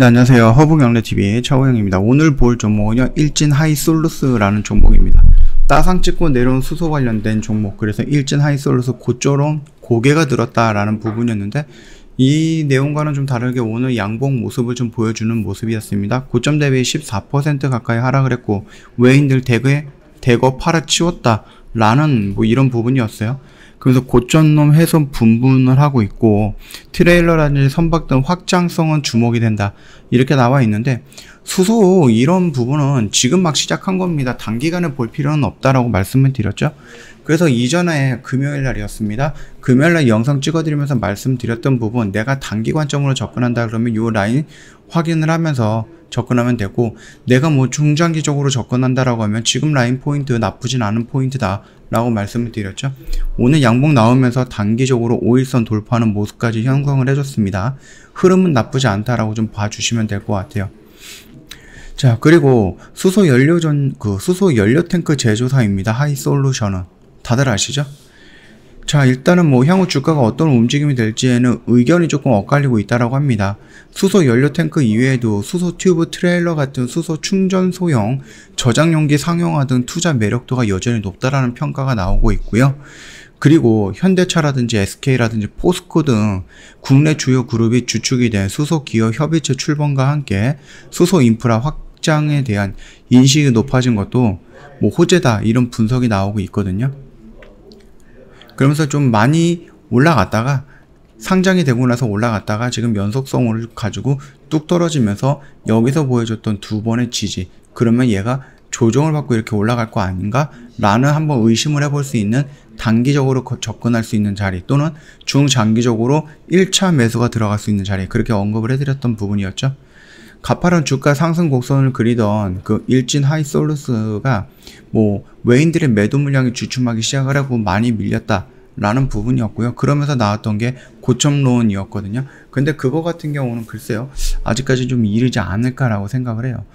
네, 안녕하세요. 허브경제TV의 차호영입니다. 오늘 볼 종목은요, 일진하이솔루스라는 종목입니다. 따상 찍고 내려온 수소 관련된 종목, 그래서 일진하이솔루스 고조론 고개가 들었다라는 부분이었는데, 이 내용과는 좀 다르게 오늘 양봉 모습을 좀 보여주는 모습이었습니다. 고점 대비 14% 가까이 하락을 했고, 외인들 대거 팔아치웠다 라는 이런 부분이었어요. 그래서 고점론 훼손 분분을 하고 있고, 트레일러라든지 선박 등 확장성은 주목이 된다 이렇게 나와 있는데, 수소 이런 부분은 지금 막 시작한 겁니다. 단기간에 볼 필요는 없다라고 말씀을 드렸죠. 그래서 이전에 금요일 날이었습니다. 금요일 날 영상 찍어드리면서 말씀드렸던 부분, 내가 단기 관점으로 접근한다 그러면 이 라인 확인을 하면서 접근하면 되고, 내가 중장기적으로 접근한다라고 하면 지금 라인 포인트 나쁘진 않은 포인트다 라고 말씀을 드렸죠. 오늘 양봉 나오면서 단기적으로 5일선 돌파하는 모습까지 형성을 해줬습니다. 흐름은 나쁘지 않다라고 좀 봐주시면 될 것 같아요. 자, 그리고 수소 연료 탱크 제조사입니다. 하이솔루션은 다들 아시죠? 자, 일단은 향후 주가가 어떤 움직임이 될지에는 의견이 조금 엇갈리고 있다라고 합니다. 수소 연료 탱크 이외에도 수소 튜브 트레일러 같은 수소 충전소형 저장용기 상용화 등 투자 매력도가 여전히 높다라는 평가가 나오고 있고요. 그리고 현대차라든지 SK라든지 포스코 등 국내 주요 그룹이 주축이 된 수소 기업 협의체 출범과 함께 수소 인프라 확장에 대한 인식이 높아진 것도 호재다 이런 분석이 나오고 있거든요. 그러면서 좀 많이 올라갔다가 상장이 되고 나서 올라갔다가 지금 연속성을 가지고 뚝 떨어지면서 여기서 보여줬던 두 번의 지지, 그러면 얘가 조정을 받고 이렇게 올라갈 거 아닌가? 라는 한번 의심을 해볼 수 있는 단기적으로 접근할 수 있는 자리, 또는 중장기적으로 1차 매수가 들어갈 수 있는 자리, 그렇게 언급을 해드렸던 부분이었죠. 가파른 주가 상승 곡선을 그리던 그 일진 하이솔루스가 외인들의 매도 물량이 주춤하기 시작을 하고 많이 밀렸다 라는 부분이었고요. 그러면서 나왔던 게 고점론이었거든요. 근데 그거 같은 경우는 글쎄요, 아직까지 좀 이르지 않을까라고 생각을 해요.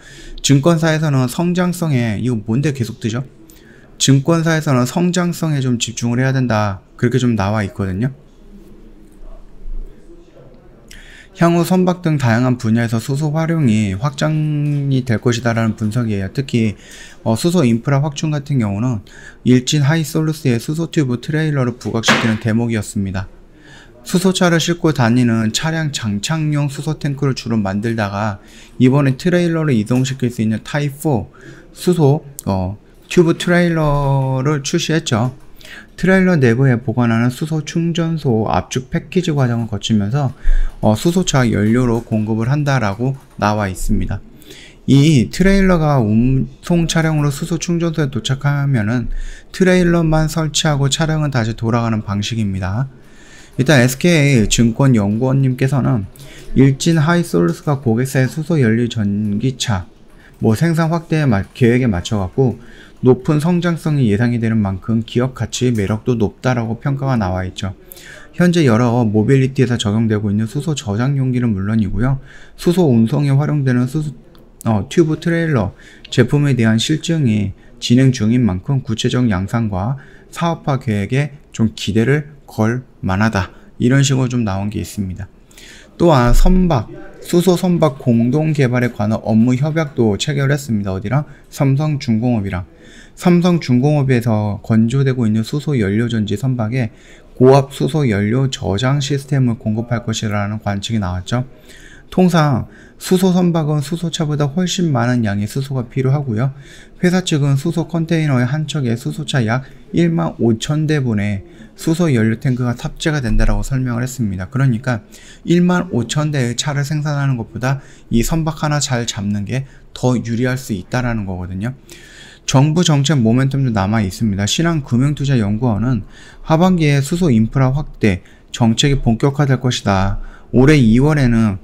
증권사에서는 성장성에, 이거 뭔데 계속 뜨죠? 증권사에서는 성장성에 좀 집중을 해야 된다, 그렇게 좀 나와 있거든요. 향후 선박 등 다양한 분야에서 수소 활용이 확장이 될 것이다 라는 분석이에요. 특히 수소 인프라 확충 같은 경우는 일진 하이솔루스의 수소 튜브 트레일러를 부각시키는 대목이었습니다. 수소차를 싣고 다니는 차량 장착용 수소 탱크를 주로 만들다가 이번에 트레일러를 이동시킬 수 있는 타입4 수소 튜브 트레일러를 출시했죠. 트레일러 내부에 보관하는 수소 충전소 압축 패키지 과정을 거치면서 수소차 연료로 공급을 한다라고 나와 있습니다. 이 트레일러가 운송 차량으로 수소 충전소에 도착하면은 트레일러만 설치하고 차량은 다시 돌아가는 방식입니다. 일단 SK 증권 연구원님께서는 일진 하이솔루스가 고객사의 수소 연료 전기차 생산 확대 계획에 맞춰갖고 높은 성장성이 예상이 되는 만큼 기업 가치 매력도 높다라고 평가가 나와 있죠. 현재 여러 모빌리티에서 적용되고 있는 수소 저장 용기는 물론이고요, 수소 운송에 활용되는 수소 튜브 트레일러 제품에 대한 실증이 진행 중인 만큼 구체적 양산과 사업화 계획에 좀 기대를 걸 만하다, 이런 식으로 좀 나온 게 있습니다. 또한 수소 선박 공동 개발에 관한 업무 협약도 체결했습니다. 어디랑? 삼성중공업이랑. 삼성중공업에서 건조되고 있는 수소 연료전지 선박에 고압 수소 연료 저장 시스템을 공급할 것이라는 관측이 나왔죠. 통상 수소 선박은 수소차보다 훨씬 많은 양의 수소가 필요하고요. 회사 측은 수소 컨테이너의 한 척에 수소차 약 15,000대분의 수소 연료 탱크가 탑재가 된다라고 설명을 했습니다. 그러니까 15,000대의 차를 생산하는 것보다 이 선박 하나 잘 잡는 게 더 유리할 수 있다라는 거거든요. 정부 정책 모멘텀도 남아 있습니다. 신한금융투자연구원은 하반기에 수소 인프라 확대 정책이 본격화될 것이다. 올해 2월에는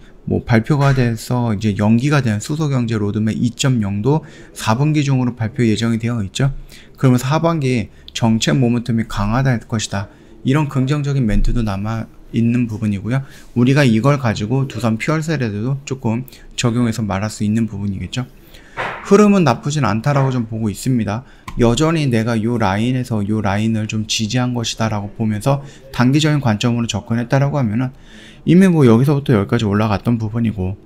발표가 돼서 이제 연기가 된 수소경제 로드맵 2.0도 4분기 중으로 발표 예정이 되어 있죠. 그러면서 하반기에 정책 모멘텀이 강화될 것이다, 이런 긍정적인 멘트도 남아 있는 부분이고요. 우리가 이걸 가지고 두산 퓨얼셀에도 조금 적용해서 말할 수 있는 부분이겠죠. 흐름은 나쁘진 않다라고 좀 보고 있습니다. 여전히 내가 요 라인에서 요 라인을 좀 지지한 것이다 라고 보면서 단기적인 관점으로 접근했다라고 하면은 이미 여기서부터 여기까지 올라갔던 부분이고,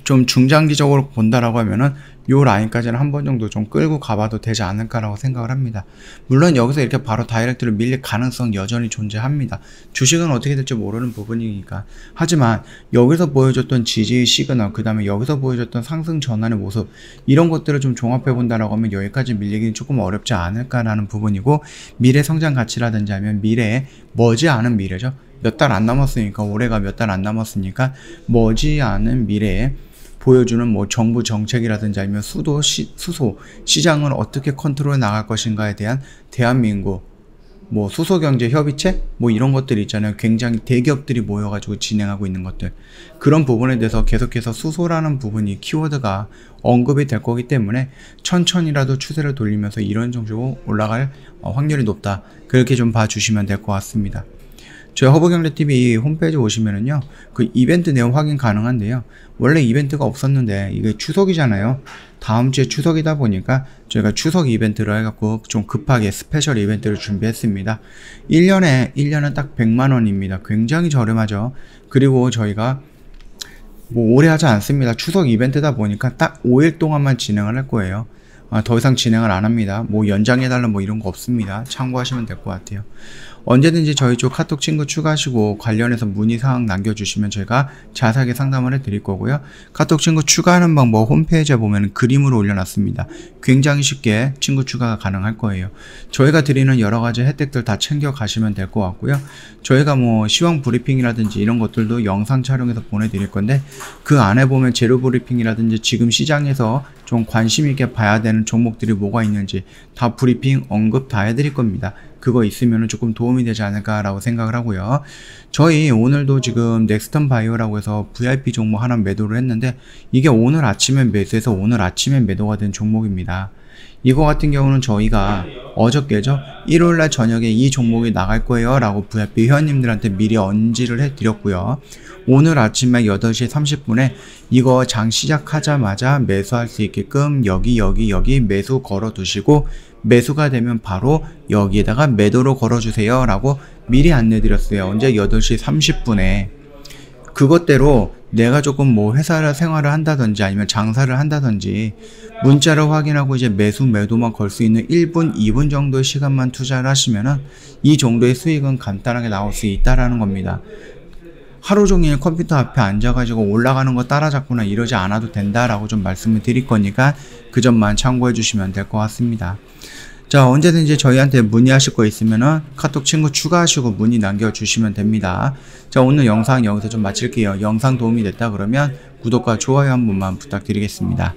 좀 중장기적으로 본다라고 하면은 요 라인까지는 한 번 정도 좀 끌고 가봐도 되지 않을까라고 생각을 합니다. 물론 여기서 이렇게 바로 다이렉트로 밀릴 가능성 여전히 존재합니다. 주식은 어떻게 될지 모르는 부분이니까. 하지만 여기서 보여줬던 지지의 시그널, 그 다음에 여기서 보여줬던 상승 전환의 모습, 이런 것들을 좀 종합해 본다라고 하면 여기까지 밀리기는 조금 어렵지 않을까라는 부분이고, 미래 성장 가치라든지 하면 미래에 머지않은 미래죠. 몇 달 안 남았으니까, 올해가 몇 달 안 남았으니까 머지않은 미래에 보여주는 뭐 정부 정책이라든지 아니면 수소 시장을 어떻게 컨트롤해 나갈 것인가에 대한 대한민국 뭐 수소경제 협의체 뭐 이런 것들이 있잖아요. 굉장히 대기업들이 모여가지고 진행하고 있는 것들, 그런 부분에 대해서 계속해서 수소라는 부분이 키워드가 언급이 될 거기 때문에 천천히라도 추세를 돌리면서 이런 정도로 올라갈 확률이 높다, 그렇게 좀 봐주시면 될 것 같습니다. 저희 허브경제TV 홈페이지 오시면은요, 그 이벤트 내용 확인 가능한데요. 원래 이벤트가 없었는데 이게 추석이잖아요. 다음 주에 추석이다 보니까 저희가 추석 이벤트를 해갖고 좀 급하게 스페셜 이벤트를 준비했습니다. 1년에 딱 100만원입니다. 굉장히 저렴하죠. 그리고 저희가 뭐 오래 하지 않습니다. 추석 이벤트다 보니까 딱 5일 동안만 진행을 할 거예요. 더 이상 진행을 안 합니다. 뭐 연장해달라 뭐 이런 거 없습니다. 참고하시면 될 것 같아요. 언제든지 저희 쪽 카톡 친구 추가하시고 관련해서 문의사항 남겨주시면 저희가 자세하게 상담을 해드릴 거고요. 카톡 친구 추가하는 방법 홈페이지에 보면 그림으로 올려놨습니다. 굉장히 쉽게 친구 추가가 가능할 거예요. 저희가 드리는 여러가지 혜택들 다 챙겨 가시면 될 것 같고요. 저희가 뭐 시황 브리핑이라든지 이런 것들도 영상 촬영해서 보내드릴 건데, 그 안에 보면 재료 브리핑이라든지 지금 시장에서 좀 관심 있게 봐야 되는 종목들이 뭐가 있는지 다 브리핑 언급 다 해드릴 겁니다. 그거 있으면 조금 도움이 되지 않을까라고 생각을 하고요. 저희 오늘도 지금 넥스턴 바이오라고 해서 VIP 종목 하나 매도를 했는데, 이게 오늘 아침에 매수해서 오늘 아침에 매도가 된 종목입니다. 이거 같은 경우는 저희가 어저께죠, 일요일날 저녁에 이 종목이 나갈 거예요 라고 VIP 회원님들한테 미리 언지를 해 드렸고요. 오늘 아침에 8시 30분에 이거 장 시작하자마자 매수할 수 있게끔 여기 매수 걸어 두시고, 매수가 되면 바로 여기에다가 매도로 걸어주세요 라고 미리 안내 드렸어요. 언제? 8시 30분에. 그것대로 내가 조금 뭐 회사를 생활을 한다든지 아니면 장사를 한다든지 문자를 확인하고 이제 매도만 걸 수 있는 1분, 2분 정도의 시간만 투자를 하시면은 이 정도의 수익은 간단하게 나올 수 있다라는 겁니다. 하루 종일 컴퓨터 앞에 앉아가지고 올라가는 거 따라잡거나 이러지 않아도 된다라고 좀 말씀을 드릴 거니까 그 점만 참고해 주시면 될 것 같습니다. 자, 언제든지 저희한테 문의하실 거 있으면은 카톡 친구 추가하시고 문의 남겨주시면 됩니다. 자, 오늘 영상 여기서 좀 마칠게요. 영상 도움이 됐다 그러면 구독과 좋아요 한 번만 부탁드리겠습니다.